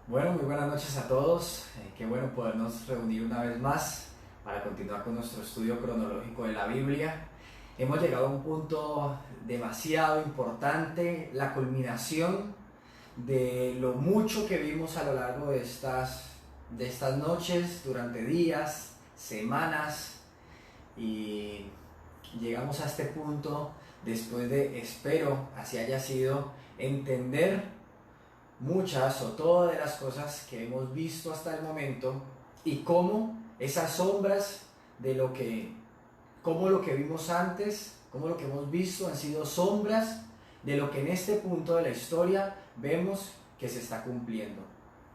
Bueno, muy buenas noches a todos. Qué bueno podernos reunir una vez más para continuar con nuestro estudio cronológico de la Biblia. Hemos llegado a un punto demasiado importante, la culminación de lo mucho que vimos a lo largo de estas noches, durante días, semanas, y llegamos a este punto después de, espero, así haya sido, entender muchas o todas de las cosas que hemos visto hasta el momento y cómo esas sombras de cómo lo que vimos antes, cómo lo que hemos visto han sido sombras de lo que en este punto de la historia vemos que se está cumpliendo.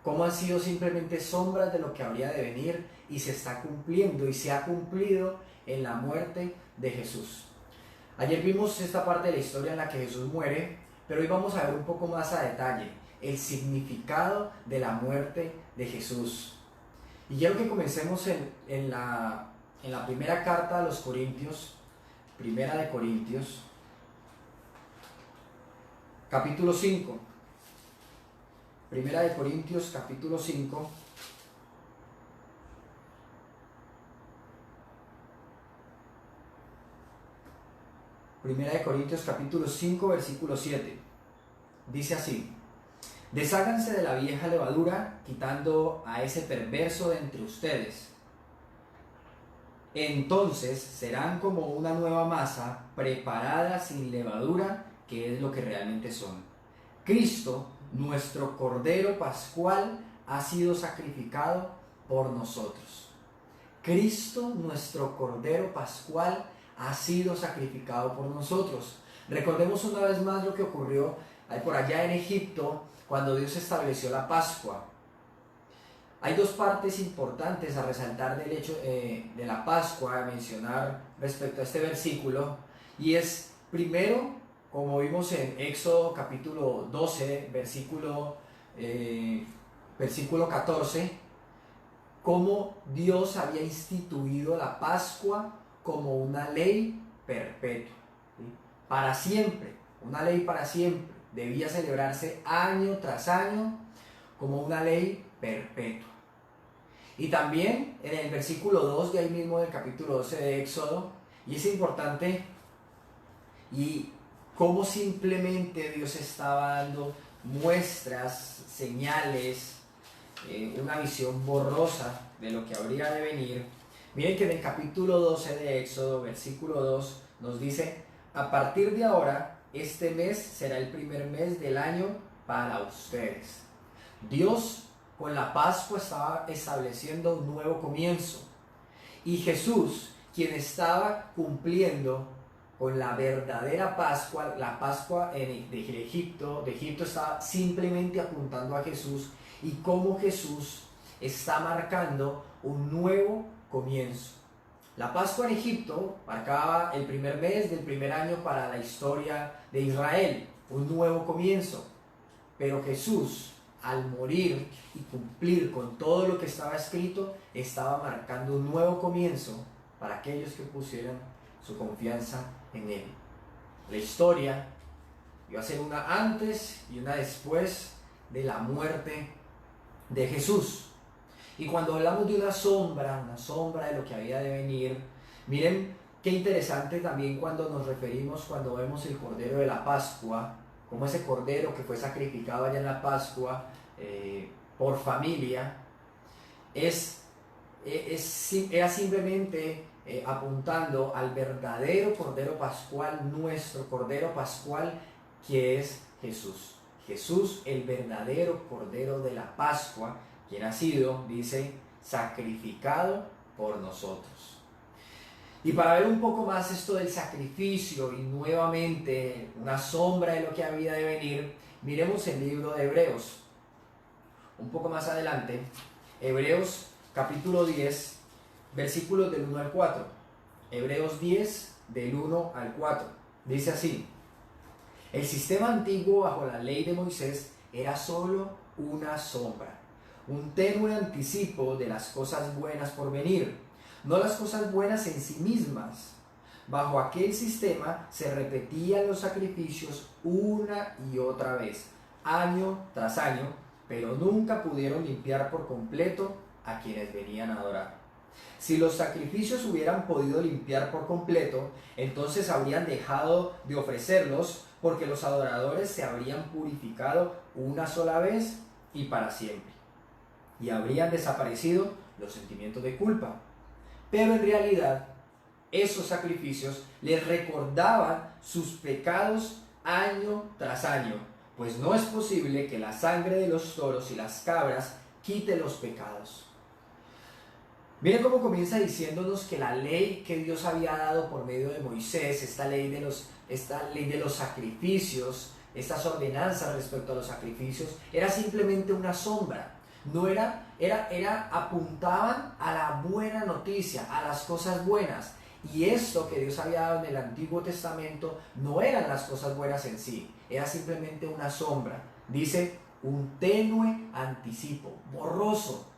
Cómo han sido simplemente sombras de lo que habría de venir y se está cumpliendo y se ha cumplido en la muerte de Jesús. Ayer vimos esta parte de la historia en la que Jesús muere, pero hoy vamos a ver un poco más a detalle el significado de la muerte de Jesús. Y quiero que comencemos en la primera carta a los Corintios, primera de Corintios, capítulo 5. Primera de Corintios, capítulo 5. Primera de Corintios, capítulo 5, versículo 7. Dice así: Desháganse de la vieja levadura, quitando a ese perverso de entre ustedes. Entonces serán como una nueva masa, preparada sin levadura, que es lo que realmente son. Cristo, nuestro Cordero Pascual, ha sido sacrificado por nosotros. Cristo, nuestro Cordero Pascual, ha sido sacrificado por nosotros. Recordemos una vez más lo que ocurrió por allá en Egipto, cuando Dios estableció la Pascua. Hay dos partes importantes a resaltar del hecho de la Pascua, a mencionar respecto a este versículo, y es primero, como vimos en Éxodo capítulo 12, versículo 14, cómo Dios había instituido la Pascua como una ley perpetua, ¿sí? Para siempre, una ley para siempre, debía celebrarse año tras año como una ley perpetua. Y también en el versículo 2 de ahí mismo del capítulo 12 de Éxodo, y es importante, y cómo simplemente Dios estaba dando muestras, señales, una visión borrosa de lo que habría de venir. Miren que en el capítulo 12 de Éxodo, versículo 2, nos dice: a partir de ahora, este mes será el primer mes del año para ustedes. Dios con la Pascua estaba estableciendo un nuevo comienzo. Y Jesús, quien estaba cumpliendo con la verdadera Pascua, la Pascua de Egipto estaba simplemente apuntando a Jesús y cómo Jesús está marcando un nuevo comienzo. La Pascua en Egipto marcaba el primer mes del primer año para la historia de Israel, un nuevo comienzo. Pero Jesús, al morir y cumplir con todo lo que estaba escrito, estaba marcando un nuevo comienzo para aquellos que pusieran su confianza en Él. La historia iba a ser una antes y una después de la muerte de Jesús. Y cuando hablamos de una sombra de lo que había de venir, miren qué interesante también cuando vemos el Cordero de la Pascua, como ese Cordero que fue sacrificado allá en la Pascua por familia, era simplemente apuntando al verdadero Cordero Pascual, nuestro Cordero Pascual, que es Jesús. Jesús, el verdadero Cordero de la Pascua, quien ha sido, dice, sacrificado por nosotros. Y para ver un poco más esto del sacrificio y nuevamente una sombra de lo que había de venir, miremos el libro de Hebreos. Un poco más adelante, Hebreos capítulo 10, versículos del 1 al 4. Hebreos 10, del 1 al 4. Dice así: el sistema antiguo bajo la ley de Moisés era solo una sombra, un tenue anticipo de las cosas buenas por venir, no las cosas buenas en sí mismas. Bajo aquel sistema se repetían los sacrificios una y otra vez, año tras año, pero nunca pudieron limpiar por completo a quienes venían a adorar. Si los sacrificios hubieran podido limpiar por completo, entonces habrían dejado de ofrecerlos porque los adoradores se habrían purificado una sola vez y para siempre, y habrían desaparecido los sentimientos de culpa. Pero en realidad, esos sacrificios les recordaban sus pecados año tras año, pues no es posible que la sangre de los toros y las cabras quite los pecados. Miren cómo comienza diciéndonos que la ley que Dios había dado por medio de Moisés, esta ley de los sacrificios, estas ordenanzas respecto a los sacrificios, era simplemente una sombra. No apuntaban a la buena noticia, a las cosas buenas. Y esto que Dios había dado en el Antiguo Testamento no eran las cosas buenas en sí, era simplemente una sombra. Dice, un tenue anticipo, borroso.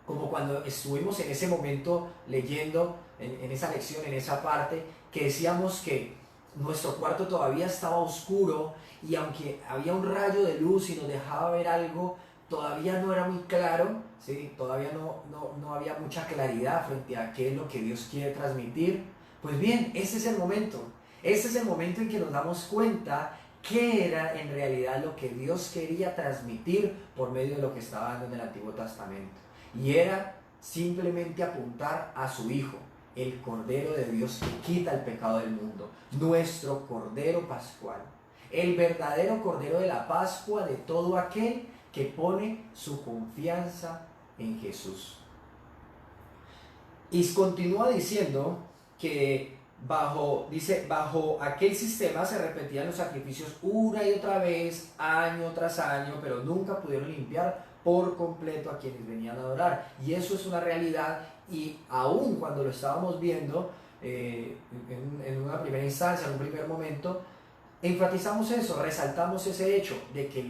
Como cuando estuvimos en ese momento leyendo en esa lección, en esa parte, que decíamos que nuestro cuarto todavía estaba oscuro y aunque había un rayo de luz y nos dejaba ver algo, todavía no era muy claro, ¿sí? Todavía no había mucha claridad frente a qué es lo que Dios quiere transmitir. Pues bien, ese es el momento. Este es el momento en que nos damos cuenta qué era en realidad lo que Dios quería transmitir por medio de lo que estaba dando en el Antiguo Testamento. Y era simplemente apuntar a su Hijo, el Cordero de Dios que quita el pecado del mundo, nuestro Cordero Pascual, el verdadero Cordero de la Pascua de todo aquel que pone su confianza en Jesús. Y continúa diciendo que bajo aquel sistema se repetían los sacrificios una y otra vez, año tras año, pero nunca pudieron limpiar por completo a quienes venían a adorar. Y eso es una realidad, y aún cuando lo estábamos viendo en una primera instancia, en un primer momento, enfatizamos eso, resaltamos ese hecho de que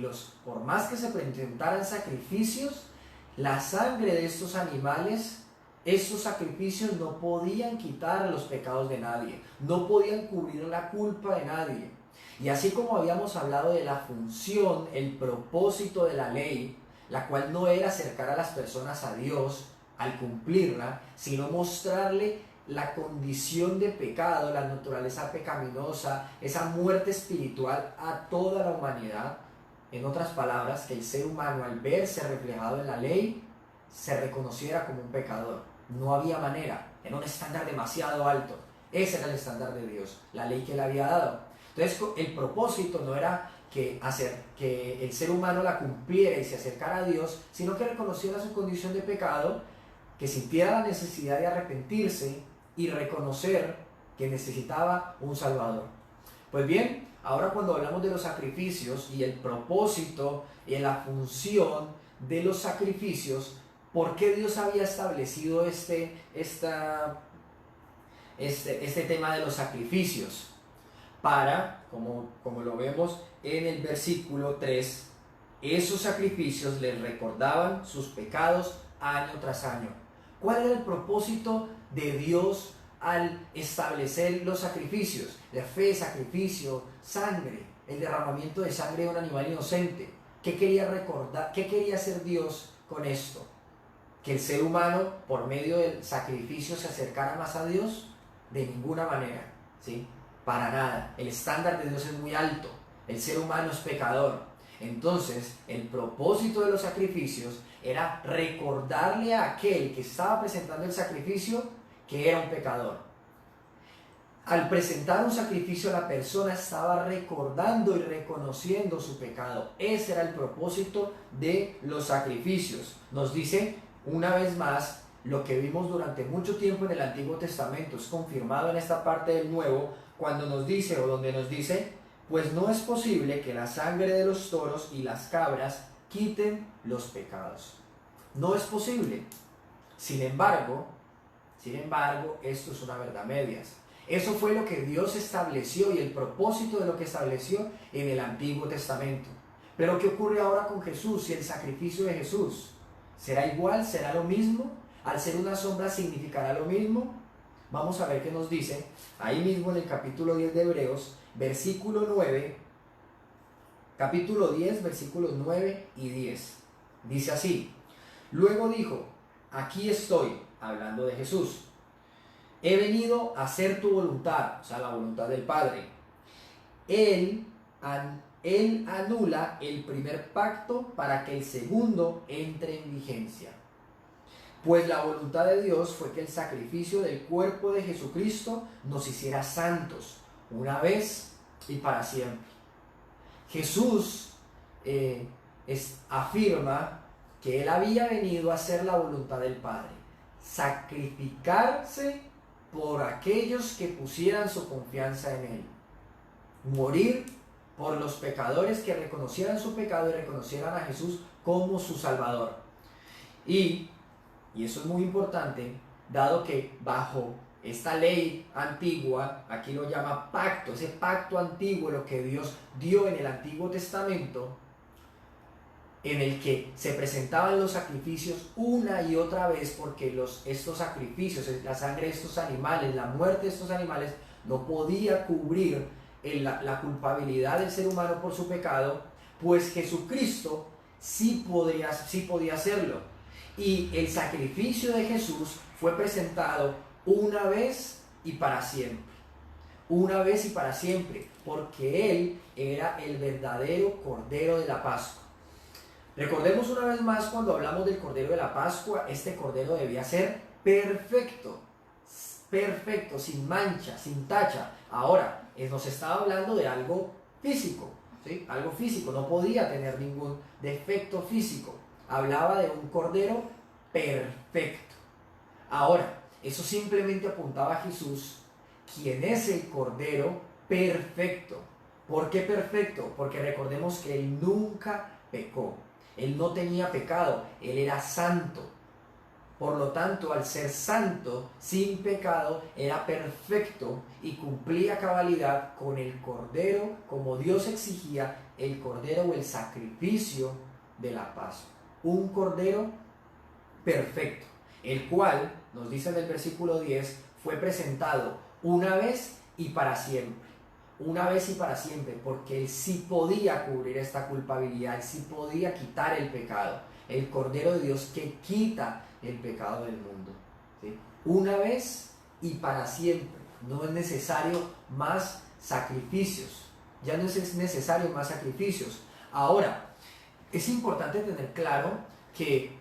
por más que se presentaran sacrificios, la sangre de estos animales, estos sacrificios no podían quitar los pecados de nadie, no podían cubrir la culpa de nadie. Y así como habíamos hablado de la función, el propósito de la ley, la cual no era acercar a las personas a Dios al cumplirla, sino mostrarle la condición de pecado, la naturaleza pecaminosa, esa muerte espiritual a toda la humanidad. En otras palabras, que el ser humano, al verse reflejado en la ley, se reconociera como un pecador. No había manera, era un estándar demasiado alto. Ese era el estándar de Dios, la ley que él había dado. Entonces, el propósito no era que el ser humano la cumpliera y se acercara a Dios, sino que reconociera su condición de pecado, que sintiera la necesidad de arrepentirse y reconocer que necesitaba un Salvador. Pues bien, ahora cuando hablamos de los sacrificios y el propósito y la función de los sacrificios, ¿por qué Dios había establecido este tema de los sacrificios? Para, como lo vemos en el versículo 3, esos sacrificios les recordaban sus pecados año tras año. ¿Cuál era el propósito de Dios al establecer los sacrificios? La fe, sacrificio, sangre, el derramamiento de sangre de un animal inocente. ¿Qué quería recordar? ¿Qué quería hacer Dios con esto? ¿Que el ser humano por medio del sacrificio se acercara más a Dios? De ninguna manera, ¿sí? Para nada. El estándar de Dios es muy alto. El ser humano es pecador. Entonces, el propósito de los sacrificios era recordarle a aquel que estaba presentando el sacrificio que era un pecador. Al presentar un sacrificio, la persona estaba recordando y reconociendo su pecado. Ese era el propósito de los sacrificios. Nos dice una vez más lo que vimos durante mucho tiempo en el Antiguo Testamento, es confirmado en esta parte del Nuevo, cuando nos dice, pues no es posible que la sangre de los toros y las cabras quiten los pecados. No es posible. Sin embargo, esto es una verdad a medias. Eso fue lo que Dios estableció y el propósito de lo que estableció en el Antiguo Testamento. Pero ¿qué ocurre ahora con Jesús y el sacrificio de Jesús? ¿Será igual? ¿Será lo mismo? ¿Al ser una sombra significará lo mismo? Vamos a ver qué nos dice ahí mismo en el capítulo 10 de Hebreos, versículo 9, capítulo 10, versículos 9 y 10. Dice así: luego dijo, aquí estoy, hablando de Jesús. He venido a hacer tu voluntad, o sea, la voluntad del Padre. Él anula el primer pacto para que el segundo entre en vigencia. Pues la voluntad de Dios fue que el sacrificio del cuerpo de Jesucristo nos hiciera santos, una vez y para siempre. Jesús afirma que Él había venido a hacer la voluntad del Padre, sacrificarse por aquellos que pusieran su confianza en Él, morir por los pecadores que reconocieran su pecado y reconocieran a Jesús como su Salvador. Y eso es muy importante, dado que bajo esta ley antigua, aquí lo llama pacto, ese pacto antiguo, lo que Dios dio en el Antiguo Testamento, en el que se presentaban los sacrificios una y otra vez, porque estos sacrificios, la sangre de estos animales, la muerte de estos animales, no podía cubrir la culpabilidad del ser humano por su pecado, pues Jesucristo sí podía hacerlo. Y el sacrificio de Jesús fue presentado una vez y para siempre. Una vez y para siempre, porque Él era el verdadero Cordero de la Pascua. Recordemos una vez más, cuando hablamos del Cordero de la Pascua, este Cordero debía ser perfecto, perfecto, sin mancha, sin tacha. Ahora, nos estaba hablando de algo físico, ¿sí? Algo físico, no podía tener ningún defecto físico. Hablaba de un Cordero perfecto. Ahora, eso simplemente apuntaba a Jesús, quien es el Cordero perfecto. ¿Por qué perfecto? Porque recordemos que Él nunca pecó. Él no tenía pecado, Él era santo. Por lo tanto, al ser santo, sin pecado, era perfecto y cumplía a cabalidad con el Cordero, como Dios exigía, el Cordero o el sacrificio de la Pascua. Un Cordero perfecto, el cual, nos dice en el versículo 10, fue presentado una vez y para siempre. Una vez y para siempre, porque Él sí podía cubrir esta culpabilidad, Él sí podía quitar el pecado, el Cordero de Dios que quita el pecado del mundo, ¿sí? Una vez y para siempre. No es necesario más sacrificios, ya no es necesario más sacrificios. Ahora, es importante tener claro que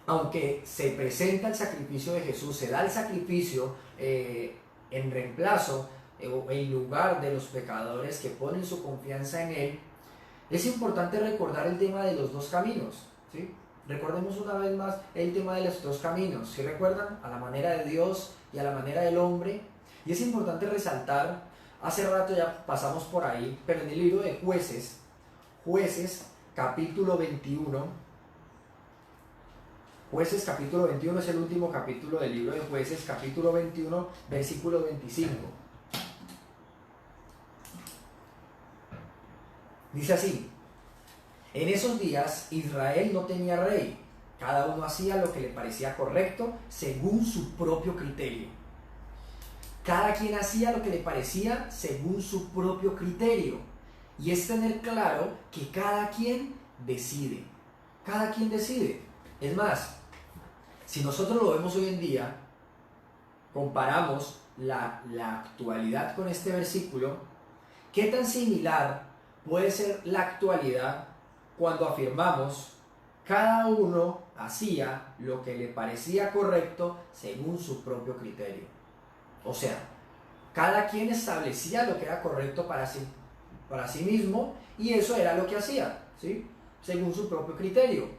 aunque se presenta el sacrificio de Jesús, se da el sacrificio en reemplazo, en lugar de los pecadores que ponen su confianza en Él, es importante recordar el tema de los dos caminos, ¿sí? Recordemos una vez más el tema de los dos caminos, ¿sí recuerdan? A la manera de Dios y a la manera del hombre. Y es importante resaltar, hace rato ya pasamos por ahí, pero en el libro de Jueces capítulo 21, Jueces capítulo 21 es el último capítulo del libro de Jueces, capítulo 21, versículo 25. Dice así: en esos días Israel no tenía rey, cada uno hacía lo que le parecía correcto según su propio criterio. Cada quien hacía lo que le parecía según su propio criterio. Y es tener claro que cada quien decide. Cada quien decide. Es más, si nosotros lo vemos hoy en día, comparamos la actualidad con este versículo, ¿qué tan similar puede ser la actualidad cuando afirmamos cada uno hacía lo que le parecía correcto según su propio criterio? O sea, cada quien establecía lo que era correcto para sí mismo, y eso era lo que hacía, ¿sí? Según su propio criterio.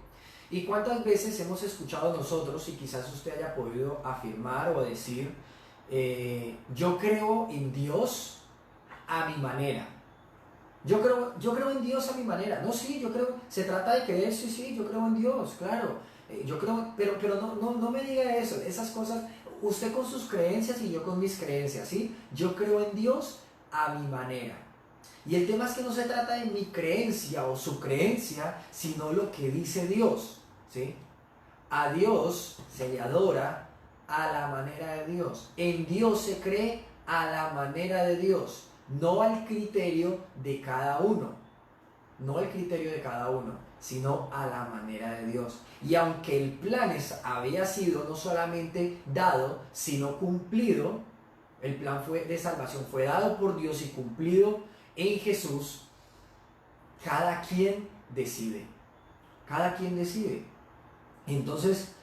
¿Y cuántas veces hemos escuchado nosotros, y quizás usted haya podido afirmar o decir, yo creo en Dios a mi manera? Yo creo en Dios a mi manera. No, sí, yo creo, se trata de creer, sí, yo creo en Dios, claro. Yo creo, pero no me diga eso, esas cosas, usted con sus creencias y yo con mis creencias, ¿sí? Yo creo en Dios a mi manera. Y el tema es que no se trata de mi creencia o su creencia, sino lo que dice Dios, ¿sí? A Dios se le adora a la manera de Dios. En Dios se cree a la manera de Dios, no al criterio de cada uno. No al criterio de cada uno. sino a la manera de Dios. Y aunque el plan había sido no solamente dado, sino cumplido, el plan de salvación fue dado por Dios y cumplido en Jesús, cada quien decide. Cada quien decide. Entonces,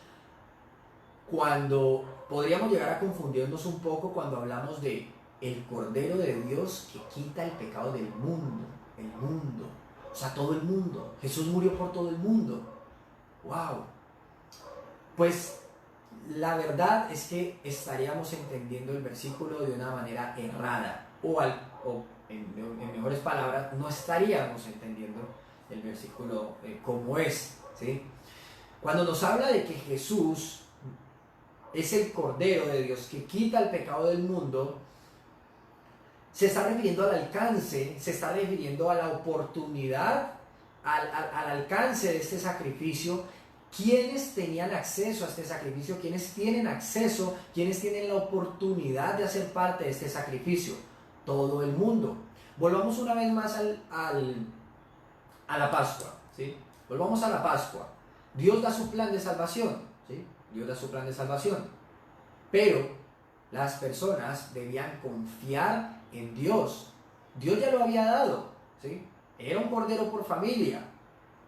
cuando podríamos llegar a confundirnos un poco cuando hablamos de el Cordero de Dios que quita el pecado del mundo, el mundo, o sea, todo el mundo. Jesús murió por todo el mundo. ¡Wow! Pues la verdad es que estaríamos entendiendo el versículo de una manera errada, o en mejores palabras, no estaríamos entendiendo el versículo como es, ¿sí? Cuando nos habla de que Jesús es el Cordero de Dios que quita el pecado del mundo, se está refiriendo al alcance, se está refiriendo a la oportunidad, al alcance de este sacrificio. ¿Quiénes tenían acceso a este sacrificio? ¿Quiénes tienen acceso? ¿Quiénes tienen la oportunidad de hacer parte de este sacrificio? Todo el mundo. Volvamos una vez más a la Pascua, ¿sí? Volvamos a la Pascua. Dios da su plan de salvación, ¿sí? Dios da su plan de salvación. Pero las personas debían confiar en Dios. Dios ya lo había dado, ¿sí? Era un cordero por familia.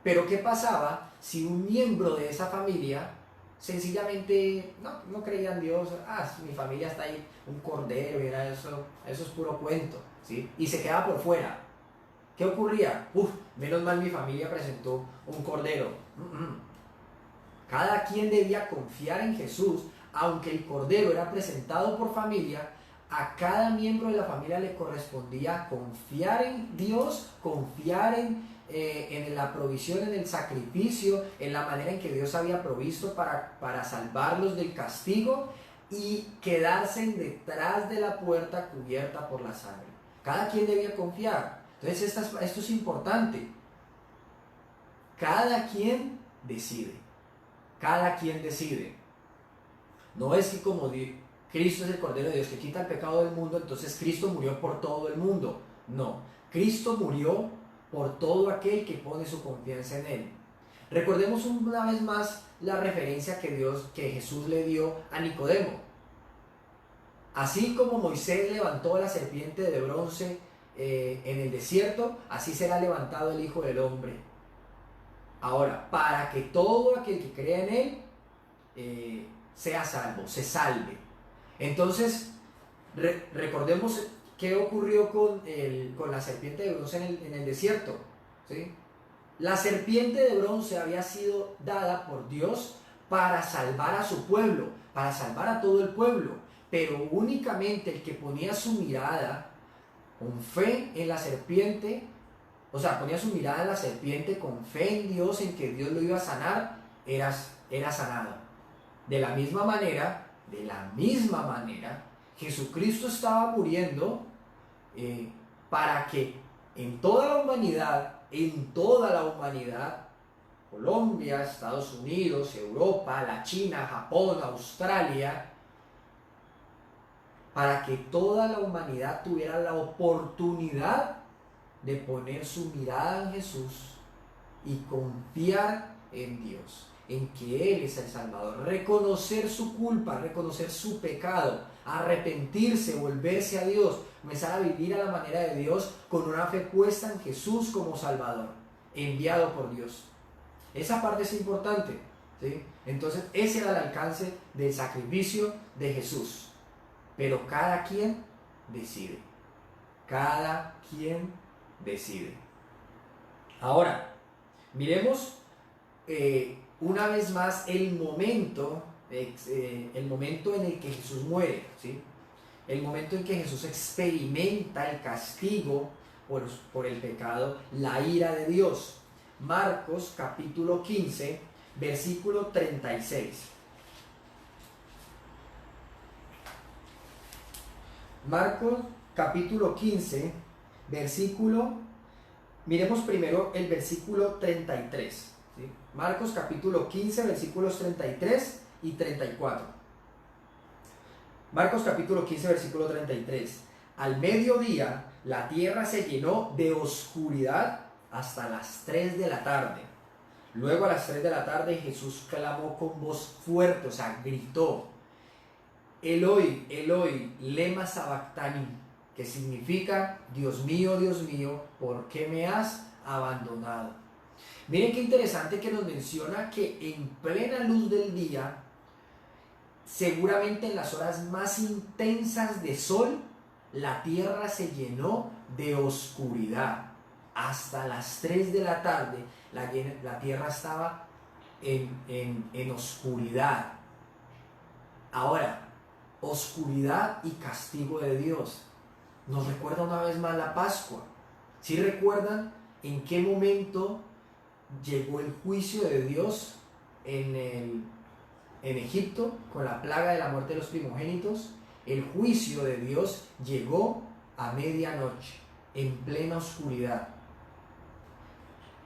Pero ¿qué pasaba si un miembro de esa familia sencillamente no creía en Dios? Mi familia está ahí, un cordero, y era eso es puro cuento, ¿sí? Y se quedaba por fuera. ¿Qué ocurría? Menos mal mi familia presentó un cordero. Cada quien debía confiar en Jesús, aunque el cordero era presentado por familia. A cada miembro de la familia le correspondía confiar en Dios, confiar en la provisión, en el sacrificio, en la manera en que Dios había provisto para salvarlos del castigo y quedarse detrás de la puerta cubierta por la sangre. Cada quien debía confiar. Entonces esto es importante. Cada quien decide. Cada quien decide. No es que como Cristo es el Cordero de Dios que quita el pecado del mundo, entonces Cristo murió por todo el mundo. No, Cristo murió por todo aquel que pone su confianza en Él. Recordemos una vez más la referencia que Jesús le dio a Nicodemo. Así como Moisés levantó la serpiente de bronce en el desierto, así será levantado el Hijo del Hombre. Ahora, para que todo aquel que crea en Él sea salvo, se salve. Entonces, recordemos qué ocurrió con la serpiente de bronce en el desierto, ¿sí? La serpiente de bronce había sido dada por Dios para salvar a su pueblo, para salvar a todo el pueblo, pero únicamente el que ponía su mirada con fe en la serpiente, o sea, ponía su mirada en la serpiente con fe en Dios, en que Dios lo iba a sanar, era sanado. De la misma manera, Jesucristo estaba muriendo para que en toda la humanidad, Colombia, Estados Unidos, Europa, la China, Japón, Australia, para que toda la humanidad tuviera la oportunidad de poner su mirada en Jesús y confiar en Dios, en que Él es el Salvador, reconocer su culpa, reconocer su pecado, arrepentirse, volverse a Dios, comenzar a vivir a la manera de Dios con una fe puesta en Jesús como Salvador, enviado por Dios. Esa parte es importante, ¿sí? Entonces ese era el alcance del sacrificio de Jesús. Pero cada quien decide. Cada quien decide. Ahora, miremos una vez más el momento en el que Jesús muere, ¿sí? El momento en que Jesús experimenta el castigo por el pecado, la ira de Dios. Marcos capítulo 15, versículo 36. Marcos capítulo 15, miremos primero el versículo 33. ¿Sí? Marcos capítulo 15, versículos 33 y 34. Marcos capítulo 15, versículo 33. Al mediodía la tierra se llenó de oscuridad hasta las 3 de la tarde. Luego a las 3 de la tarde Jesús clamó con voz fuerte, o sea, gritó, Eloi, Eloi, lema sabactani, que significa, Dios mío, ¿por qué me has abandonado? Miren qué interesante que nos menciona que en plena luz del día, seguramente en las horas más intensas de sol, la tierra se llenó de oscuridad. Hasta las 3 de la tarde la tierra estaba en oscuridad. Ahora, oscuridad y castigo de Dios. Nos recuerda una vez más la Pascua. ¿Sí recuerdan en qué momento llegó el juicio de Dios en Egipto con la plaga de la muerte de los primogénitos? El juicio de Dios llegó a medianoche, en plena oscuridad.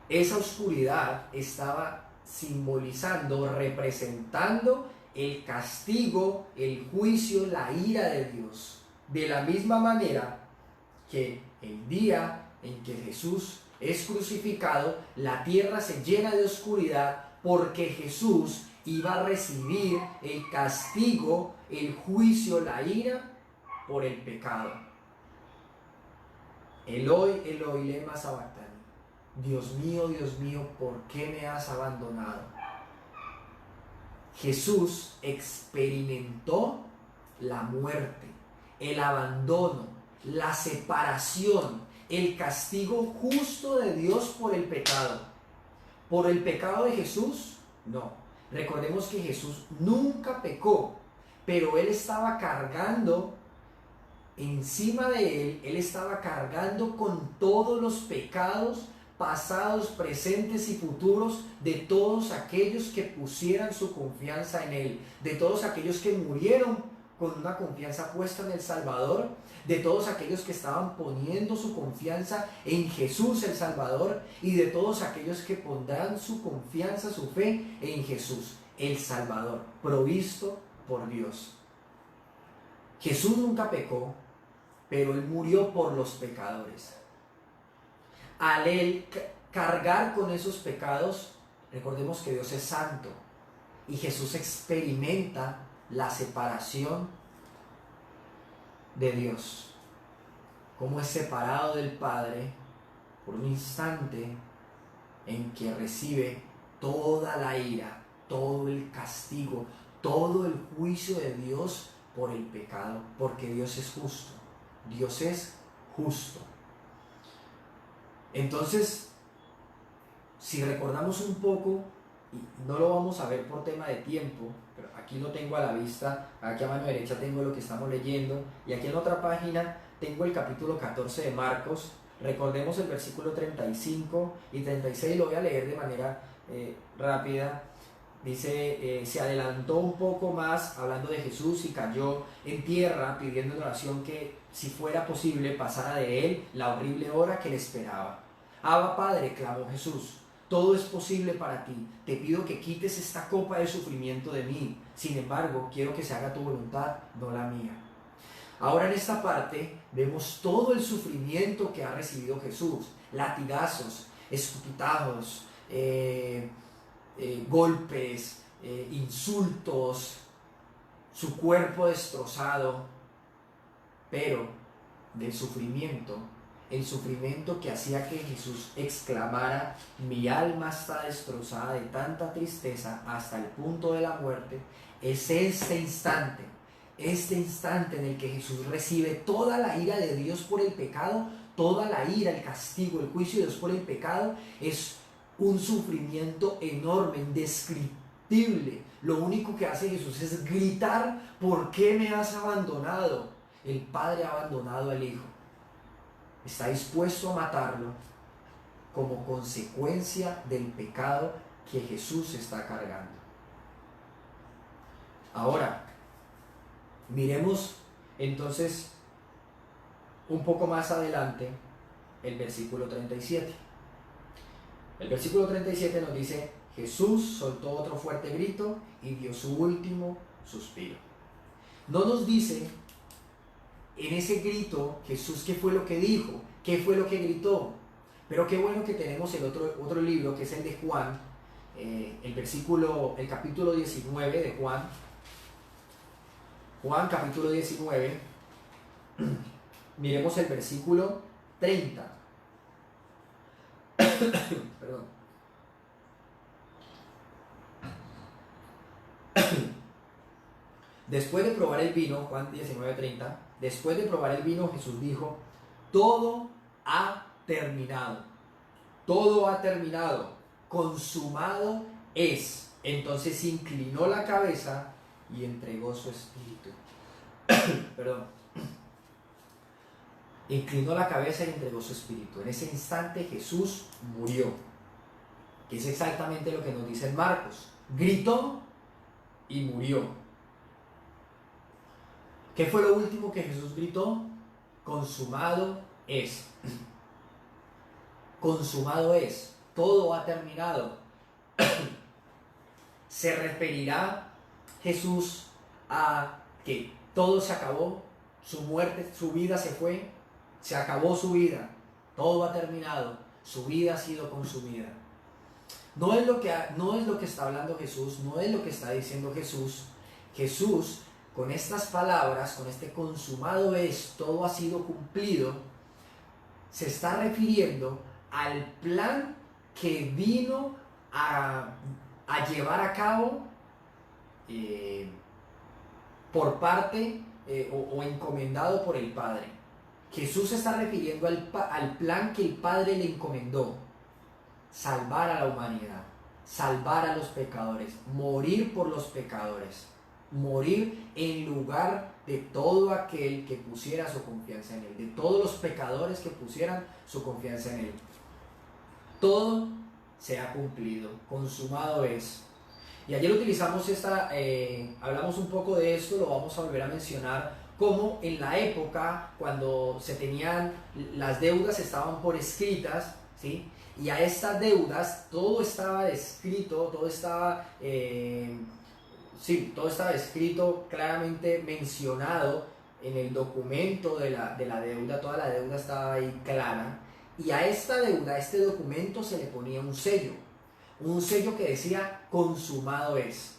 Esa oscuridad estaba simbolizando, representando el castigo, el juicio, la ira de Dios. De la misma manera que el día en que Jesús es crucificado, la tierra se llena de oscuridad porque Jesús iba a recibir el castigo, el juicio, la ira por el pecado. Eloi, Eloi, lema sabactani. Dios mío, ¿por qué me has abandonado? Jesús experimentó la muerte, el abandono, la separación, el castigo justo de Dios por el pecado. ¿Por el pecado de Jesús? No. Recordemos que Jesús nunca pecó, pero Él estaba cargando encima de Él estaba cargando con todos los pecados pasados, presentes y futuros de todos aquellos que pusieran su confianza en Él, de todos aquellos que murieron con una confianza puesta en el Salvador, de todos aquellos que estaban poniendo su confianza en Jesús el Salvador y de todos aquellos que pondrán su confianza, su fe en Jesús el Salvador, provisto por Dios. Jesús nunca pecó, pero Él murió por los pecadores. Al Él cargar con esos pecados, recordemos que Dios es santo y Jesús experimenta la separación de Dios, como es separado del Padre por un instante en que recibe toda la ira, todo el castigo, todo el juicio de Dios por el pecado, porque Dios es justo. Dios es justo. Entonces, si recordamos un poco, y no lo vamos a ver por tema de tiempo, pero aquí lo tengo a la vista, aquí a mano derecha tengo lo que estamos leyendo, y aquí en otra página tengo el capítulo 14 de Marcos. Recordemos el versículo 35 y 36, lo voy a leer de manera rápida. Dice, se adelantó un poco más hablando de Jesús y cayó en tierra pidiendo en oración que si fuera posible pasara de él la horrible hora que le esperaba. Abba Padre, clamó Jesús, todo es posible para ti, te pido que quites esta copa de sufrimiento de mí, sin embargo quiero que se haga tu voluntad, no la mía. Ahora en esta parte vemos todo el sufrimiento que ha recibido Jesús, latigazos, escupitazos, golpes, insultos, su cuerpo destrozado, pero del sufrimiento, el sufrimiento que hacía que Jesús exclamara, mi alma está destrozada de tanta tristeza hasta el punto de la muerte, es este instante en el que Jesús recibe toda la ira de Dios por el pecado, toda la ira, el castigo, el juicio de Dios por el pecado, es un sufrimiento enorme, indescriptible. Lo único que hace Jesús es gritar, ¿por qué me has abandonado? El Padre ha abandonado al Hijo. Está dispuesto a matarlo como consecuencia del pecado que Jesús está cargando. Ahora, miremos entonces un poco más adelante el versículo 37. El versículo 37 nos dice, Jesús soltó otro fuerte grito y dio su último suspiro. No nos dice en ese grito Jesús qué fue lo que dijo, qué fue lo que gritó. Pero qué bueno que tenemos el otro libro, que es el de Juan, el capítulo 19 de Juan. Juan capítulo 19, miremos el versículo 30. Perdón. Después de probar el vino, Juan 19:30, después de probar el vino, Jesús dijo: todo ha terminado, todo ha terminado, consumado es. Entonces inclinó la cabeza y entregó su espíritu. Perdón. Inclinó la cabeza y entregó su espíritu. En ese instante Jesús murió, que es exactamente lo que nos dice en Marcos. Gritó y murió. ¿Qué fue lo último que Jesús gritó? Consumado es. Consumado es. Todo ha terminado. ¿Se referirá Jesús a que todo se acabó? Su muerte, su vida se fue. Se acabó su vida. Todo ha terminado. Su vida ha sido consumida. No es lo que está hablando Jesús. No es lo que está diciendo Jesús. Jesús, con estas palabras, con este consumado es, todo ha sido cumplido, se está refiriendo al plan que vino a llevar a cabo por parte o encomendado por el Padre. Jesús se está refiriendo al plan que el Padre le encomendó: salvar a la humanidad, salvar a los pecadores, morir por los pecadores, morir en lugar de todo aquel que pusiera su confianza en Él, de todos los pecadores que pusieran su confianza en Él. Todo se ha cumplido, consumado es. Y ayer utilizamos hablamos un poco de esto, lo vamos a volver a mencionar, como en la época cuando se tenían, las deudas estaban por escritas, ¿sí? Y a estas deudas todo estaba escrito, todo estaba escrito, claramente mencionado en el documento de la deuda, toda la deuda estaba ahí clara. Y a esta deuda, a este documento se le ponía un sello que decía: consumado es.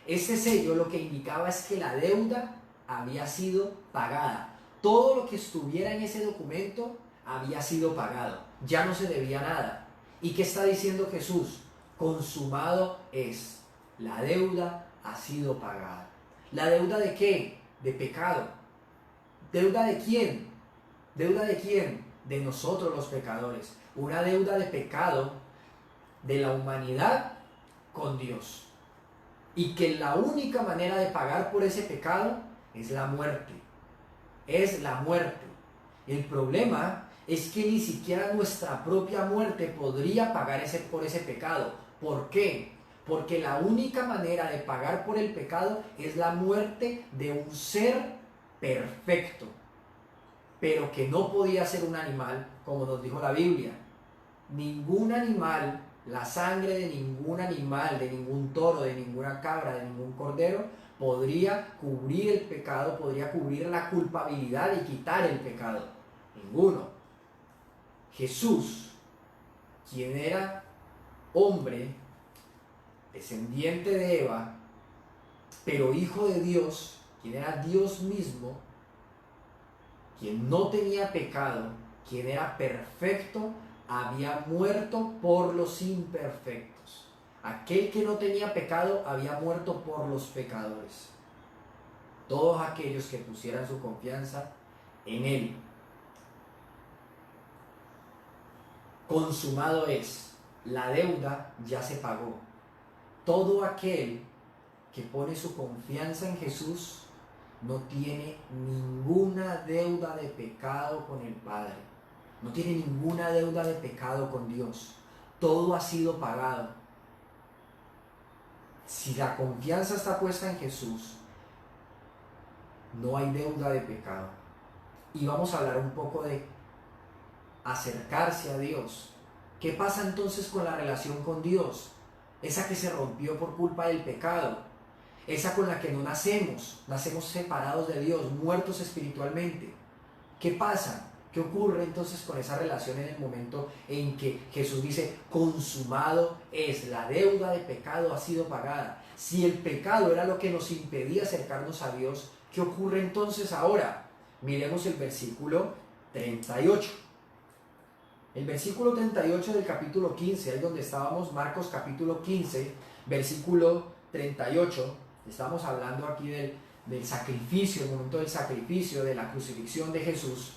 Ese sello lo que indicaba es que la deuda había sido pagada. Todo lo que estuviera en ese documento había sido pagado, ya no se debía nada. ¿Y qué está diciendo Jesús? Consumado es. La deuda ha sido pagada. ¿La deuda de qué? De pecado. ¿Deuda de quién? ¿Deuda de quién? De nosotros los pecadores. Una deuda de pecado de la humanidad con Dios. Y que la única manera de pagar por ese pecado es la muerte. Es la muerte. El problema es que ni siquiera nuestra propia muerte podría pagar por ese pecado. ¿Por qué? Porque la única manera de pagar por el pecado es la muerte de un ser perfecto, pero que no podía ser un animal, como nos dijo la Biblia. Ningún animal, la sangre de ningún animal, de ningún toro, de ninguna cabra, de ningún cordero, podría cubrir el pecado, podría cubrir la culpabilidad y quitar el pecado. Ninguno. Jesús, quien era hombre, descendiente de Eva, pero hijo de Dios, quien era Dios mismo, quien no tenía pecado, quien era perfecto, había muerto por los imperfectos. Aquel que no tenía pecado había muerto por los pecadores. Todos aquellos que pusieran su confianza en Él. Consumado es. La deuda ya se pagó. Todo aquel que pone su confianza en Jesús no tiene ninguna deuda de pecado con el Padre. No tiene ninguna deuda de pecado con Dios. Todo ha sido pagado. Si la confianza está puesta en Jesús, no hay deuda de pecado. Y vamos a hablar un poco de acercarse a Dios. ¿Qué pasa entonces con la relación con Dios? Esa que se rompió por culpa del pecado. Esa con la que no nacemos separados de Dios, muertos espiritualmente. ¿Qué pasa? ¿Qué ocurre entonces con esa relación en el momento en que Jesús dice, consumado es, la deuda de pecado ha sido pagada? Si el pecado era lo que nos impedía acercarnos a Dios, ¿qué ocurre entonces ahora? Miremos el versículo 38. El versículo 38 del capítulo 15, ahí donde estábamos, Marcos capítulo 15, versículo 38. Estamos hablando aquí del sacrificio, el momento del sacrificio, de la crucifixión de Jesús.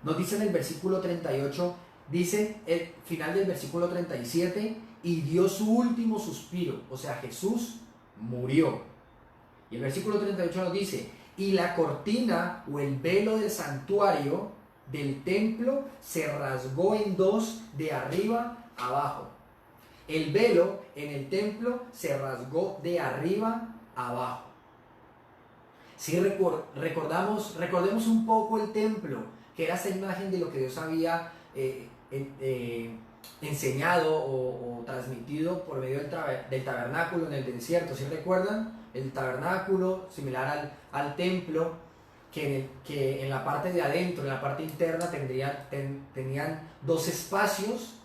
Nos dice en el versículo 38, dice el final del versículo 37, y dio su último suspiro, o sea, Jesús murió. Y el versículo 38 nos dice, y la cortina o el velo del santuario del templo se rasgó en dos de arriba a abajo. El velo en el templo se rasgó de arriba a abajo. Si recordemos un poco el templo, que era esa imagen de lo que Dios había enseñado o transmitido por medio del tabernáculo en el desierto. ¿Sí recuerdan? El tabernáculo, similar al templo, que en la parte de adentro, en la parte interna, tenían dos espacios,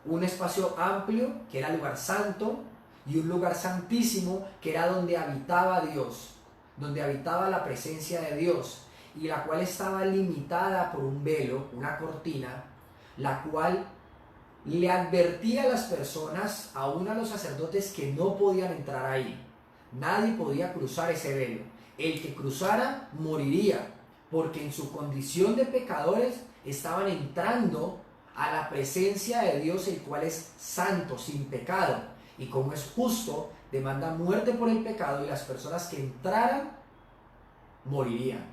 un espacio amplio, que era el lugar santo, y un lugar santísimo, que era donde habitaba Dios, donde habitaba la presencia de Dios, y la cual estaba limitada por un velo, una cortina, la cual le advertía a las personas, aún a los sacerdotes, que no podían entrar ahí. Nadie podía cruzar ese velo. El que cruzara moriría, porque en su condición de pecadores estaban entrando a la presencia de Dios, el cual es santo, sin pecado, y como es justo, demanda muerte por el pecado, y las personas que entraran morirían.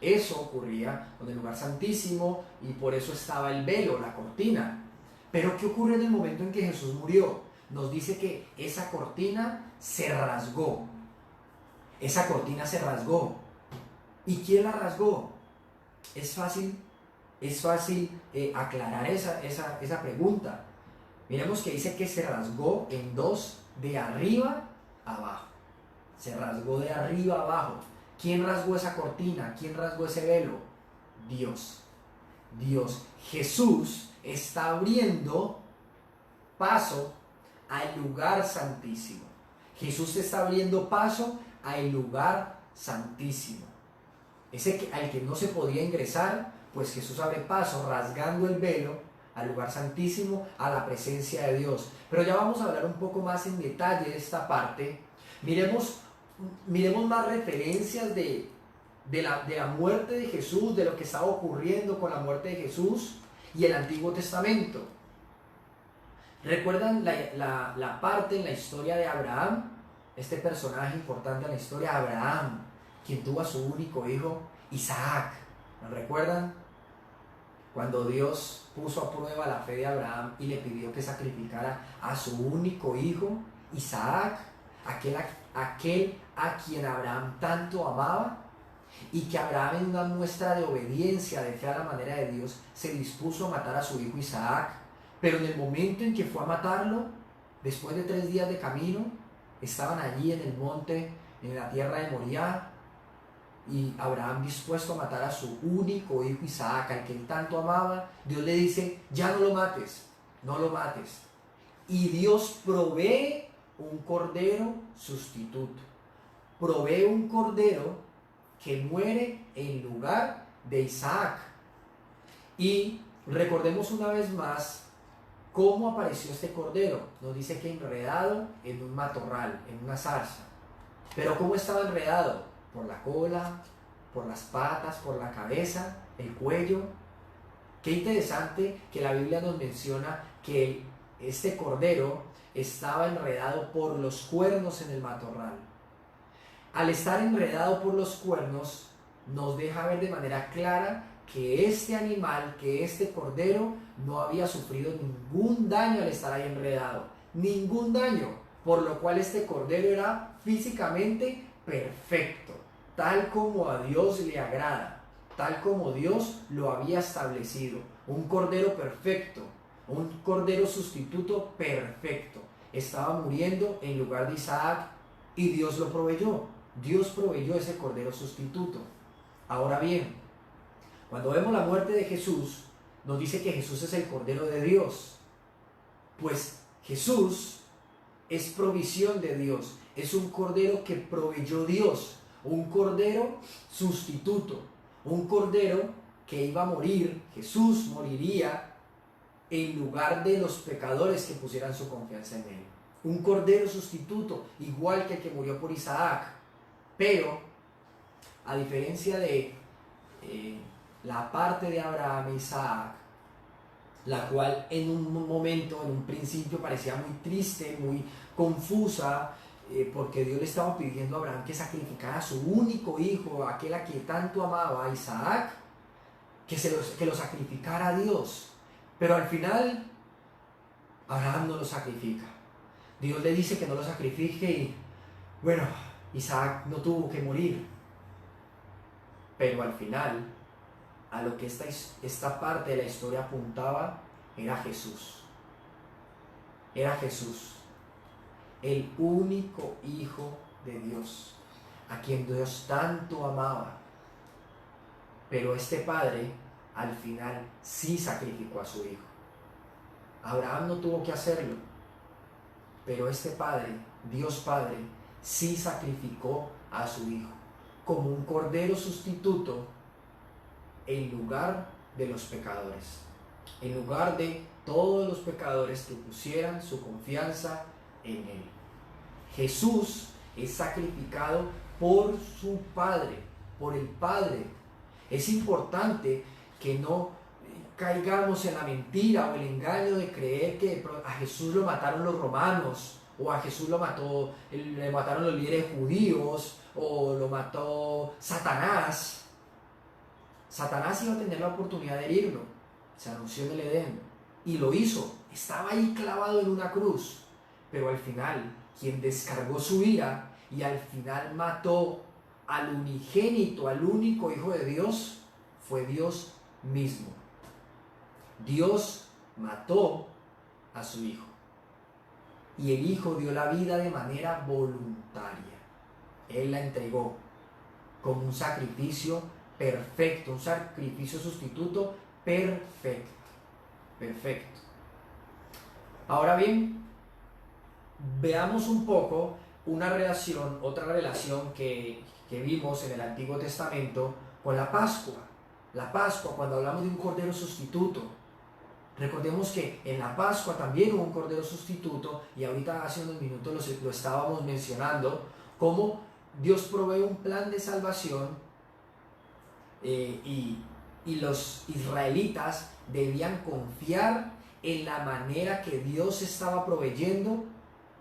Eso ocurría con el lugar santísimo, y por eso estaba el velo, la cortina. Pero ¿qué ocurre en el momento en que Jesús murió? Nos dice que esa cortina se rasgó. Esa cortina se rasgó. ¿Y quién la rasgó? Es fácil aclarar esa pregunta. Miremos que dice que se rasgó en dos de arriba a abajo. Se rasgó de arriba a abajo. ¿Quién rasgó esa cortina? ¿Quién rasgó ese velo? Dios. Dios. Jesús está abriendo paso al lugar santísimo. Jesús está abriendo paso al lugar santísimo. Ese al que no se podía ingresar, pues Jesús abre paso rasgando el velo al lugar santísimo, a la presencia de Dios. Pero ya vamos a hablar un poco más en detalle de esta parte. Miremos más referencias de la muerte de Jesús, de lo que estaba ocurriendo con la muerte de Jesús y el Antiguo Testamento. ¿Recuerdan la parte en la historia de Abraham? Este personaje importante en la historia, Abraham, quien tuvo a su único hijo, Isaac. ¿Lo recuerdan? Cuando Dios puso a prueba la fe de Abraham y le pidió que sacrificara a su único hijo, Isaac, aquel a quien Abraham tanto amaba, y que Abraham, en una muestra de obediencia, de fe a la manera de Dios, se dispuso a matar a su hijo Isaac. Pero en el momento en que fue a matarlo, después de 3 días de camino, estaban allí en el monte, en la tierra de Moriah, y Abraham dispuesto a matar a su único hijo Isaac, al que él tanto amaba. Dios le dice, ya no lo mates, no lo mates. Y Dios provee un cordero sustituto, provee un cordero que muere en lugar de Isaac. Y recordemos una vez más cómo apareció este cordero. Nos dice que enredado en un matorral, en una zarza. Pero ¿cómo estaba enredado? Por la cola, por las patas, por la cabeza, el cuello. Qué interesante que la Biblia nos menciona que este cordero estaba enredado por los cuernos en el matorral. Al estar enredado por los cuernos, nos deja ver de manera clara que este animal, que este cordero, no había sufrido ningún daño al estar ahí enredado. Ningún daño. Por lo cual este cordero era físicamente perfecto, tal como a Dios le agrada, tal como Dios lo había establecido. Un cordero perfecto, un cordero sustituto perfecto. Estaba muriendo en lugar de Isaac y Dios lo proveyó. Dios proveyó ese cordero sustituto. Ahora bien, Cuando vemos la muerte de Jesús, nos dice que Jesús es el Cordero de Dios. Pues Jesús es provisión de Dios, es un Cordero que proveyó Dios, un Cordero sustituto, un Cordero que iba a morir. Jesús moriría en lugar de los pecadores que pusieran su confianza en Él. Un Cordero sustituto, igual que el que murió por Isaac. Pero, a diferencia de la parte de Abraham e Isaac, la cual en un momento, en un principio parecía muy triste, muy confusa, porque Dios le estaba pidiendo a Abraham que sacrificara a su único hijo, aquel a quien tanto amaba, a Isaac, que lo sacrificara a Dios. Pero al final, Abraham no lo sacrifica. Dios le dice que no lo sacrifique y, bueno, Isaac no tuvo que morir. Pero al final, a lo que esta parte de la historia apuntaba, era Jesús. Era Jesús, el único Hijo de Dios, a quien Dios tanto amaba. Pero este Padre, al final, sí sacrificó a su Hijo. Abraham no tuvo que hacerlo, pero este Padre, Dios Padre, sí sacrificó a su Hijo, como un Cordero sustituto, en lugar de los pecadores, en lugar de todos los pecadores que pusieran su confianza en Él. Jesús es sacrificado por su Padre, por el Padre. Es importante que no caigamos en la mentira o el engaño de creer que a Jesús lo mataron los romanos, o a Jesús le mataron los líderes judíos, o lo mató Satanás. Satanás iba a tener la oportunidad de herirlo. Se anunció en el Edén y lo hizo. Estaba ahí clavado en una cruz. Pero al final, quien descargó su ira y al final mató al unigénito, al único Hijo de Dios, fue Dios mismo. Dios mató a su Hijo. Y el Hijo dio la vida de manera voluntaria. Él la entregó como un sacrificio perfecto, un sacrificio sustituto perfecto. Perfecto. Ahora bien, veamos un poco otra relación que vimos en el Antiguo Testamento con la Pascua. La Pascua, cuando hablamos de un Cordero sustituto, recordemos que en la Pascua también hubo un Cordero sustituto, y ahorita hace unos minutos lo estábamos mencionando, cómo Dios provee un plan de salvación, y los israelitas debían confiar en la manera que Dios estaba proveyendo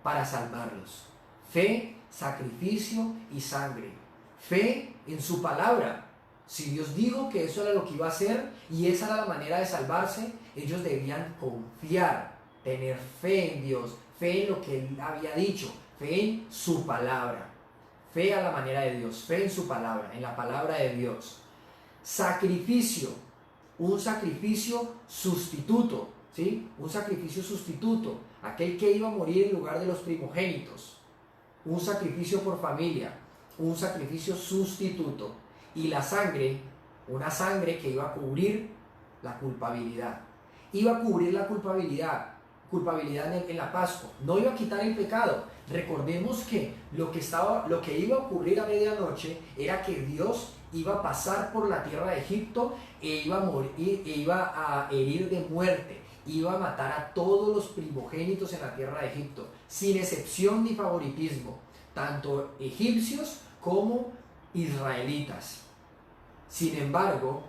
para salvarlos. Fe, sacrificio y sangre. Fe en su palabra. Si Dios dijo que eso era lo que iba a hacer y esa era la manera de salvarse, ellos debían confiar, tener fe en Dios, fe en lo que Él había dicho, fe en su palabra. Fe a la manera de Dios, fe en su palabra, en la palabra de Dios. Sacrificio, un sacrificio sustituto, ¿sí? Un sacrificio sustituto, aquel que iba a morir en lugar de los primogénitos. Un sacrificio por familia, un sacrificio sustituto. Y la sangre, una sangre que iba a cubrir la culpabilidad. Iba a cubrir la culpabilidad en la Pascua. No iba a quitar el pecado. Recordemos que lo que iba a ocurrir a medianoche era que Dios iba a pasar por la tierra de Egipto e iba a herir de muerte, iba a matar a todos los primogénitos en la tierra de Egipto, sin excepción ni favoritismo, tanto egipcios como israelitas. Sin embargo,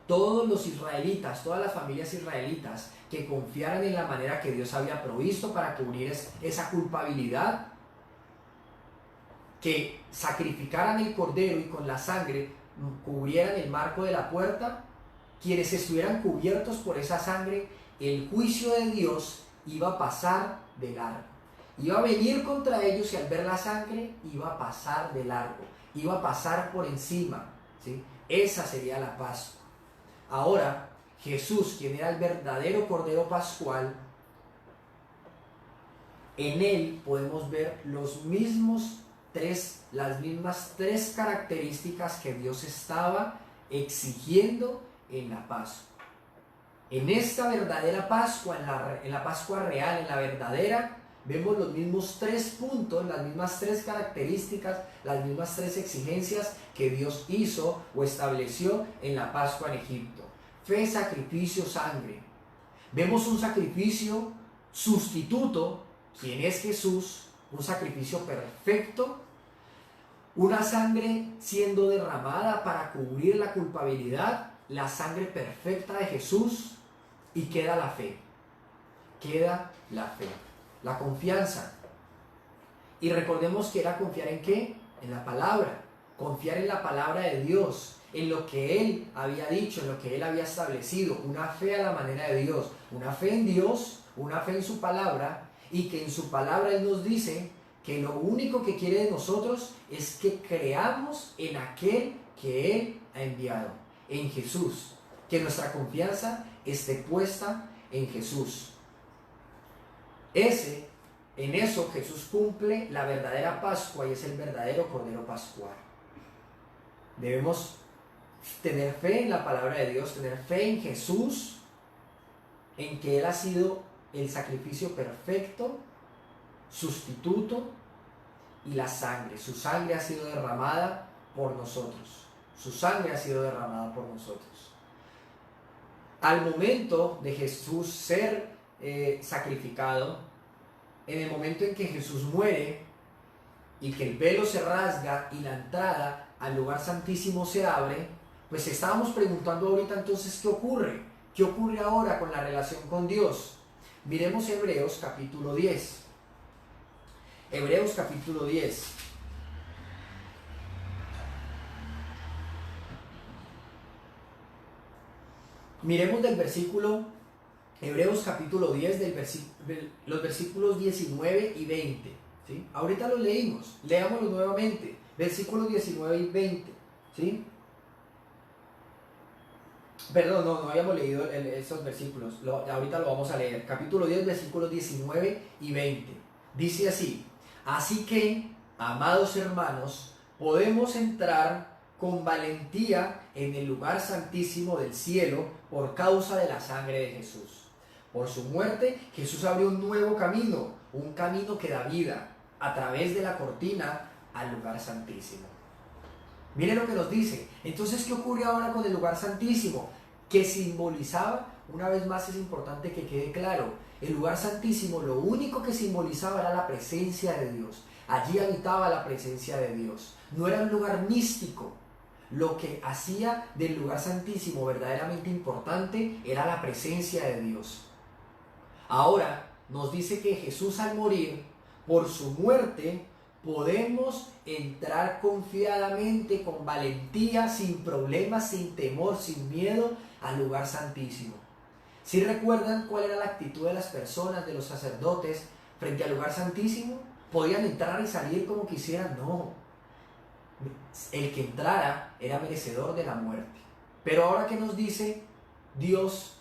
todos los israelitas, todas las familias israelitas que confiaran en la manera que Dios había provisto para cubrir esa culpabilidad, que sacrificaran el cordero y con la sangre cubrieran el marco de la puerta, quienes estuvieran cubiertos por esa sangre, el juicio de Dios iba a pasar de largo. Iba a venir contra ellos y al ver la sangre iba a pasar de largo, iba a pasar por encima, ¿sí? Esa sería la Pascua. Ahora, Jesús, quien era el verdadero Cordero Pascual, en Él podemos ver las mismas tres características que Dios estaba exigiendo en la Pascua. En esta verdadera Pascua, en la Pascua real, en la verdadera, vemos los mismos 3 puntos, las mismas 3 características, las mismas 3 exigencias que Dios hizo o estableció en la Pascua en Egipto. Fe, sacrificio, sangre. Vemos un sacrificio sustituto, quien es Jesús, un sacrificio perfecto, una sangre siendo derramada para cubrir la culpabilidad, la sangre perfecta de Jesús, y queda la fe. Queda la fe, la confianza. Y recordemos que era confiar en ¿qué? En la palabra, confiar en la palabra de Dios, en lo que Él había dicho, en lo que Él había establecido, una fe a la manera de Dios, una fe en Dios, una fe en su palabra, y que en su palabra Él nos dice que lo único que quiere de nosotros es que creamos en aquel que Él ha enviado, en Jesús, que nuestra confianza esté puesta en Jesús. En eso Jesús cumple la verdadera Pascua y es el verdadero Cordero Pascual. Debemos tener fe en la palabra de Dios, tener fe en Jesús, en que Él ha sido el sacrificio perfecto, sustituto, y la sangre. Su sangre ha sido derramada por nosotros. Su sangre ha sido derramada por nosotros. Al momento de Jesús ser sacrificado, en el momento en que Jesús muere y que el velo se rasga y la entrada al lugar santísimo se abre, pues estábamos preguntando ahorita entonces ¿qué ocurre? ¿Qué ocurre ahora con la relación con Dios? Miremos Hebreos capítulo 10. Hebreos capítulo 10. Miremos del versículo, Hebreos capítulo 10, los versículos 19 y 20. ¿Sí? Ahorita los leímos, leámoslos nuevamente. Versículos 19 y 20. ¿Sí? Perdón, no habíamos leído esos versículos. Ahorita lo vamos a leer. Capítulo 10, versículos 19 y 20. Dice así: así que, amados hermanos, podemos entrar con valentía en el lugar santísimo del cielo por causa de la sangre de Jesús. Por su muerte, Jesús abrió un nuevo camino, un camino que da vida, a través de la cortina al lugar santísimo. Miren lo que nos dice. Entonces, ¿qué ocurre ahora con el lugar santísimo? Que simbolizaba, una vez más es importante que quede claro, el lugar santísimo lo único que simbolizaba era la presencia de Dios. Allí habitaba la presencia de Dios. No era un lugar místico. Lo que hacía del lugar santísimo verdaderamente importante era la presencia de Dios. Ahora nos dice que Jesús al morir, por su muerte, podemos entrar confiadamente, con valentía, sin problemas, sin temor, sin miedo, al lugar santísimo. ¿Sí recuerdan cuál era la actitud de las personas, de los sacerdotes, frente al lugar santísimo? ¿Podían entrar y salir como quisieran? No. El que entrara era merecedor de la muerte. Pero ahora, ¿qué nos dice Dios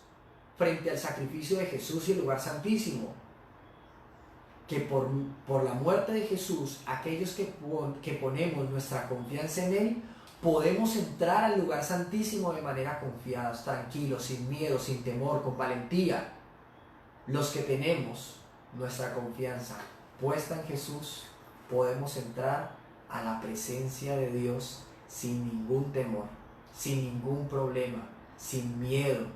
frente al sacrificio de Jesús y el lugar santísimo? Que por la muerte de Jesús, aquellos que ponemos nuestra confianza en Él, podemos entrar al lugar santísimo de manera confiada, tranquilos, sin miedo, sin temor, con valentía. Los que tenemos nuestra confianza puesta en Jesús, podemos entrar a la presencia de Dios sin ningún temor, sin ningún problema, sin miedo.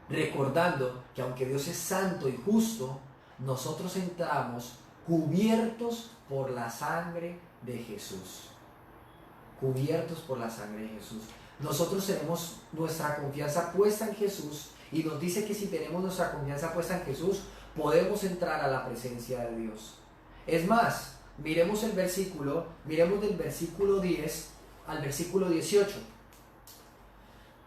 Recordando que aunque Dios es santo y justo, nosotros entramos cubiertos por la sangre de Jesús. Cubiertos por la sangre de Jesús. Nosotros tenemos nuestra confianza puesta en Jesús y nos dice que si tenemos nuestra confianza puesta en Jesús, podemos entrar a la presencia de Dios. Es más, miremos el versículo, miremos del versículo 10 al versículo 18.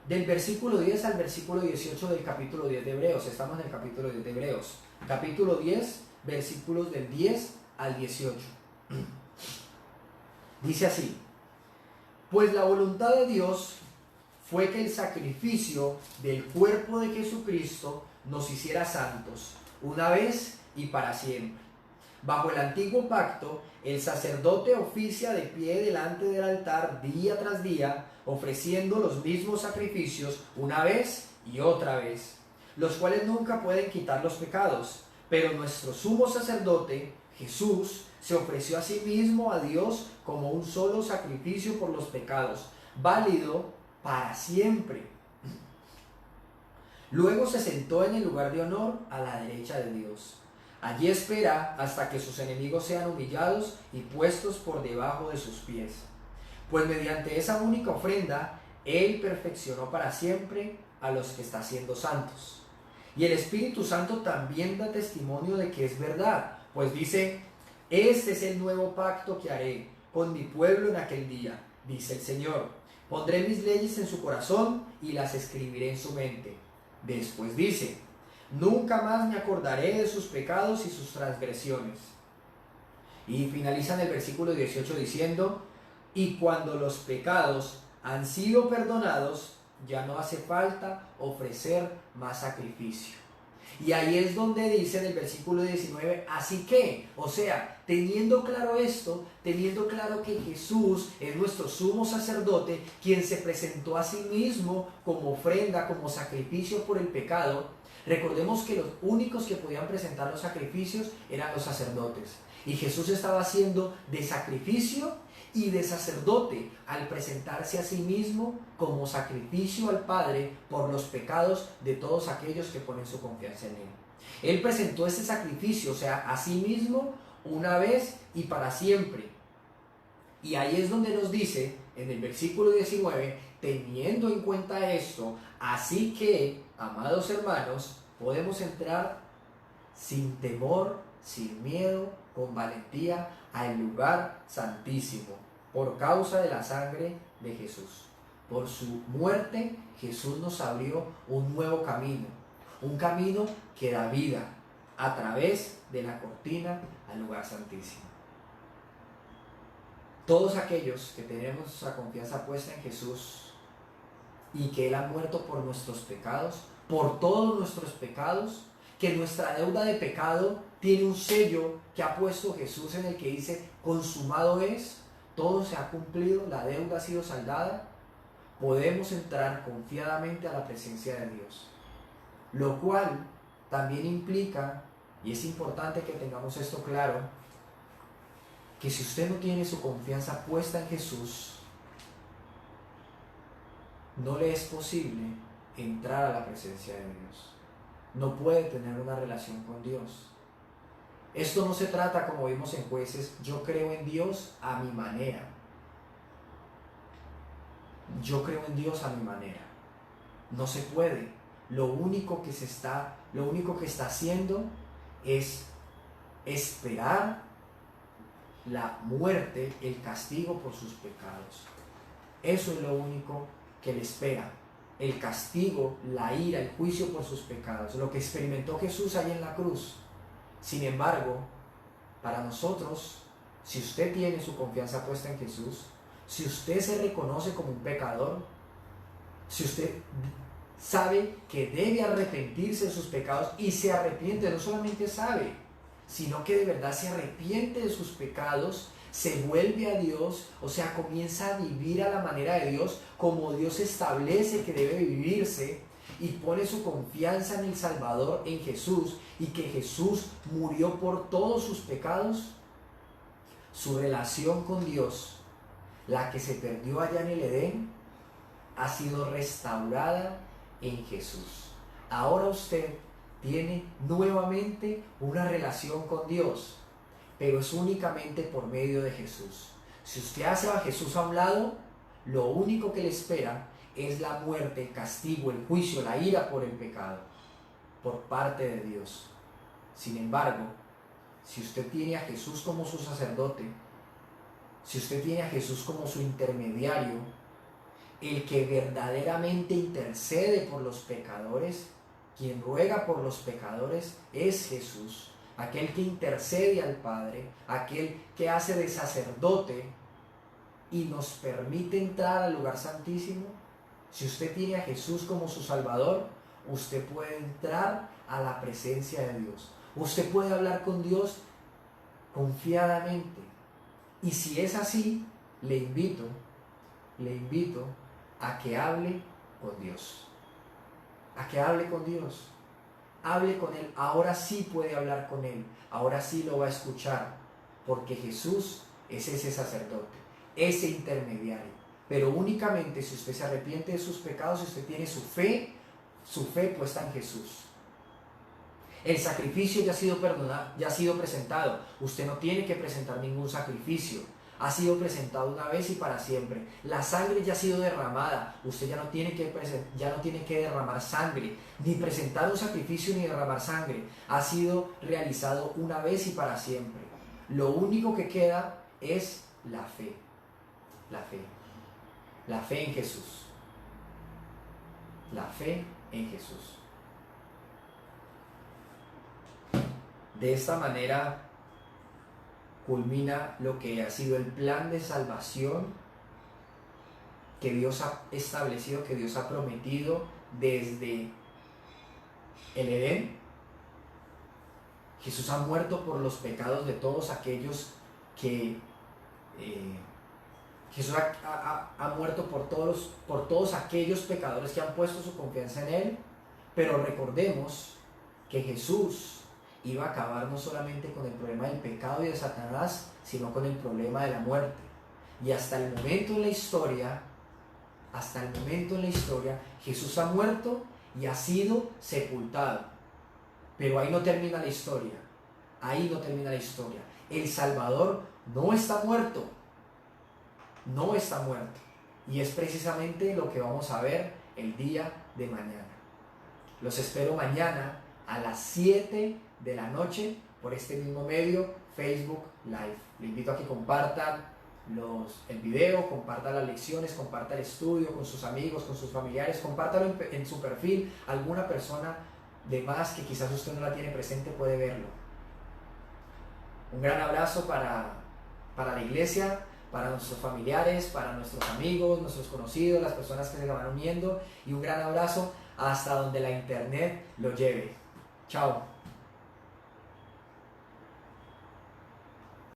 Del versículo 10 al versículo 18 del capítulo 10 de Hebreos. Estamos en el capítulo 10 de Hebreos. Capítulo 10, versículos del 10 al 18. Dice así: pues la voluntad de Dios fue que el sacrificio del cuerpo de Jesucristo nos hiciera santos, una vez y para siempre, Bajo el antiguo pacto, el sacerdote oficia de pie delante del altar día tras día, ofreciendo los mismos sacrificios una vez y otra vez, los cuales nunca pueden quitar los pecados. Pero nuestro sumo sacerdote, Jesús, se ofreció a sí mismo a Dios como un solo sacrificio por los pecados, válido para siempre. Luego se sentó en el lugar de honor a la derecha de Dios. Allí espera hasta que sus enemigos sean humillados y puestos por debajo de sus pies. Pues mediante esa única ofrenda, Él perfeccionó para siempre a los que está haciendo santos. Y el Espíritu Santo también da testimonio de que es verdad, pues dice: este es el nuevo pacto que haré con mi pueblo en aquel día, dice el Señor. Pondré mis leyes en su corazón y las escribiré en su mente. Después dice: nunca más me acordaré de sus pecados y sus transgresiones. Y finaliza en el versículo 18 diciendo: y cuando los pecados han sido perdonados, ya no hace falta ofrecer más sacrificio. Y ahí es donde dice en el versículo 19, así que, o sea, teniendo claro esto, teniendo claro que Jesús es nuestro sumo sacerdote, quien se presentó a sí mismo como ofrenda, como sacrificio por el pecado, recordemos que los únicos que podían presentar los sacrificios eran los sacerdotes. Y Jesús estaba haciendo de sacrificio y de sacerdote al presentarse a sí mismo como sacrificio al Padre por los pecados de todos aquellos que ponen su confianza en Él. Él presentó ese sacrificio, o sea, a sí mismo una vez y para siempre. Y ahí es donde nos dice, en el versículo 19, teniendo en cuenta esto, así que, amados hermanos, podemos entrar sin temor, sin miedo, con valentía al lugar santísimo, por causa de la sangre de Jesús. Por su muerte, Jesús nos abrió un nuevo camino, un camino que da vida a través de la cortina al lugar santísimo. Todos aquellos que tenemos nuestra confianza puesta en Jesús y que Él ha muerto por nuestros pecados, por todos nuestros pecados, que nuestra deuda de pecado tiene un sello que ha puesto Jesús en el que dice: consumado es, todo se ha cumplido, la deuda ha sido saldada, podemos entrar confiadamente a la presencia de Dios. Lo cual también implica, y es importante que tengamos esto claro, que si usted no tiene su confianza puesta en Jesús, no le es posible entrar a la presencia de Dios. No puede tener una relación con Dios. Esto no se trata, como vimos en Jueces, yo creo en Dios a mi manera. Yo creo en Dios a mi manera. No se puede. Lo único que está haciendo es esperar la muerte, el castigo por sus pecados. Eso es lo único que le espera. El castigo, la ira, el juicio por sus pecados, lo que experimentó Jesús ahí en la cruz. Sin embargo, para nosotros, si usted tiene su confianza puesta en Jesús, si usted se reconoce como un pecador, si usted sabe que debe arrepentirse de sus pecados y se arrepiente, no solamente sabe, sino que de verdad se arrepiente de sus pecados, se vuelve a Dios, o sea, comienza a vivir a la manera de Dios, como Dios establece que debe vivirse, y pone su confianza en el Salvador, en Jesús, y que Jesús murió por todos sus pecados. Su relación con Dios, la que se perdió allá en el Edén, ha sido restaurada en Jesús. Ahora usted tiene nuevamente una relación con Dios, pero es únicamente por medio de Jesús. Si usted hace a Jesús a un lado, lo único que le espera es la muerte, el castigo, el juicio, la ira por el pecado, por parte de Dios. Sin embargo, si usted tiene a Jesús como su sacerdote, si usted tiene a Jesús como su intermediario, el que verdaderamente intercede por los pecadores, quien ruega por los pecadores es Jesús, aquel que intercede al Padre, aquel que hace de sacerdote y nos permite entrar al lugar santísimo. Si usted tiene a Jesús como su Salvador, usted puede entrar a la presencia de Dios. Usted puede hablar con Dios confiadamente. Y si es así, le invito a que hable con Dios. A que hable con Dios. Hable con Él. Ahora sí puede hablar con Él. Ahora sí lo va a escuchar. Porque Jesús es ese sacerdote, ese intermediario. Pero únicamente si usted se arrepiente de sus pecados, si usted tiene su fe puesta en Jesús. El sacrificio ya ha sido perdonado, ya ha sido presentado. Usted no tiene que presentar ningún sacrificio. Ha sido presentado una vez y para siempre. La sangre ya ha sido derramada. Usted ya no tiene que derramar sangre, ni presentar un sacrificio ni derramar sangre. Ha sido realizado una vez y para siempre. Lo único que queda es la fe. La fe. La fe en Jesús. La fe en Jesús. De esta manera culmina lo que ha sido el plan de salvación que Dios ha establecido, que Dios ha prometido desde el Edén. Jesús ha muerto por los pecados de todos aquellos que... Jesús ha muerto por todos aquellos pecadores que han puesto su confianza en Él, pero recordemos que Jesús iba a acabar no solamente con el problema del pecado y de Satanás, sino con el problema de la muerte. Y hasta el momento en la historia, Jesús ha muerto y ha sido sepultado. Pero ahí no termina la historia. Ahí no termina la historia. El Salvador no está muerto. No está muerto. Y es precisamente lo que vamos a ver el día de mañana. Los espero mañana a las 7 de la noche por este mismo medio, Facebook Live. Le invito a que compartan el video, compartan las lecciones, compartan el estudio con sus amigos, con sus familiares, compártalo en su perfil. Alguna persona de más que quizás usted no la tiene presente puede verlo. Un gran abrazo para la iglesia, para nuestros familiares, para nuestros amigos, nuestros conocidos, las personas que se van uniendo, y un gran abrazo hasta donde la internet lo lleve. Chao.